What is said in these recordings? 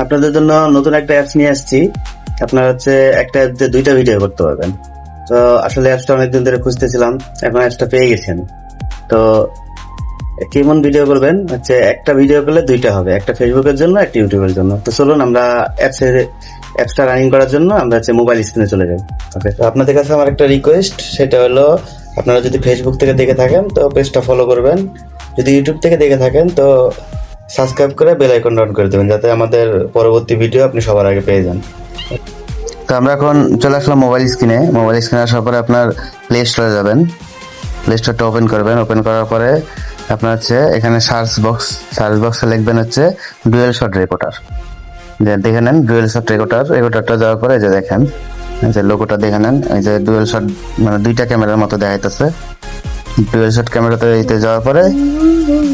আপনাদের জন্য নতুন একটা অ্যাপস নিয়ে আসছি। আপনার হচ্ছে একটা অ্যাপ দিয়ে দুইটা ভিডিও করতে পারবেন। তো আসলে অ্যাপসটা অনেকদিন ধরে খুঁজতেছিলাম, এখন অ্যাপসটা পেয়ে গেছেন। তো কেমন ভিডিও করবেন হচ্ছে, একটা ভিডিও করলে দুইটা হবে, একটা ফেসবুকের জন্য, একটা ইউটিউবের জন্য। তো চলুন আমরা অ্যাপসটা রানিং করার জন্য আমরা হচ্ছে মোবাইল স্ক্রিনে চলে যাই। ওকে, তো আপনাদের কাছে আমার একটা রিকোয়েস্ট, সেটা হলো আপনারা যদি ফেসবুক থেকে দেখে থাকেন তো পেজটা ফলো করবেন, যদি ইউটিউব থেকে দেখে থাকেন তো সাবস্ক্রাইব করে বেল আইকনটা অন করে দেবেন, যাতে আমাদের পরবর্তী ভিডিও আপনি সবার আগে পেয়ে যান। তো আমরা এখন চলে আসলাম মোবাইল স্ক্রিনে আসার পরে আপনার প্লে স্টোরে যাবেন, প্লে স্টোরটা ওপেন করবেন। ওপেন করার পরে আপনার হচ্ছে এখানে সার্চ বক্সে লিখবেন হচ্ছে ডুয়েল শট রেকর্ডার। দেখে নেন ডুয়েল শট রেকর্ডারটা যাওয়ার পরে যে দেখেন যে লোগোটা দেখে নেন, এই যে ডুয়েল শট মানে দুইটা ক্যামেরার মতো দেখাইতেছে। ডুয়েল শট ক্যামেরাতে যাওয়ার পরে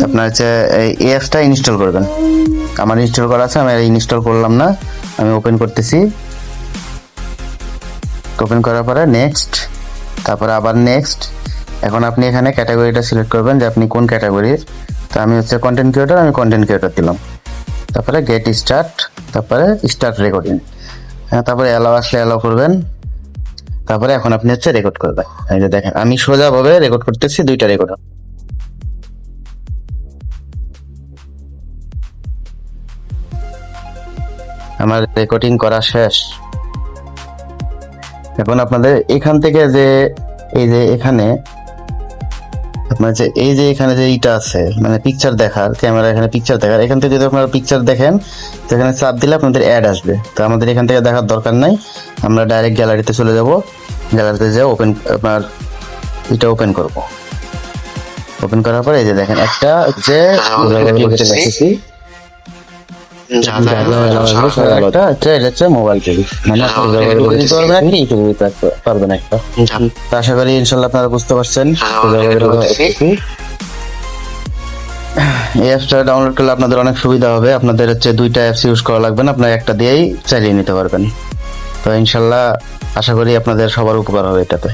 আপনার হচ্ছে এই অ্যাপসটা ইনস্টল করবেন। আমার ইনস্টল করা আছে, আমি ইনস্টল করলাম না, আমি ওপেন করতেছি। ওপেন করার পরে নেক্সট, তারপরে আবার নেক্সট। এখন আপনি এখানে ক্যাটাগরিটা সিলেক্ট করবেন যে আপনি কোন ক্যাটাগরির। তো আমি হচ্ছে কন্টেন্ট ক্রিয়েটর, আমি কন্টেন্ট ক্রিয়েটর দিলাম। তারপরে গেট স্টার্ট, তারপরে স্টার্ট রেকর্ডিং, তারপরে অ্যালাও আসলে অ্যালাও করবেন। তারপরে এখন আপনি হচ্ছে রেকর্ড করবেন। এই যে দেখেন আমি সোজাভাবে রেকর্ড করতেছি, দুইটা রেকর্ড। আমার রেকর্ডিং করা শেষ। এখন আপনাদের এখান থেকে যে এই যে এখানে আপনার যে এই যে এখানে যে এইটা আছে মানে পিকচার দেখার, ক্যামেরা এখানে পিকচার দেখার, এখান থেকে যদি আপনারা পিকচার দেখেন তো এখানে চাপ দিলে আপনাদের অ্যাড আসবে। তো আমাদের এখান থেকে দেখার দরকার নাই, আমরা ডাইরেক্ট গ্যালারিতে চলে যাব। গ্যালারিতে যে ওপেন আপনার এটা ওপেন করব। ওপেন করার পরে এই যে দেখেন একটা যে মোবাইল টিভি মানে পারবেন একটা। আশা করি ইনশাল্লাহ আপনারা বুঝতে পারছেন। এই অ্যাপসটা ডাউনলোড করলে আপনাদের অনেক সুবিধা হবে। আপনাদের হচ্ছে দুইটা অ্যাপস ইউজ করা লাগবে না, আপনার একটা দিয়েই চালিয়ে নিতে পারবেন। তো ইনশাল্লাহ আশা করি আপনাদের সবার উপকার হবে এটাতে।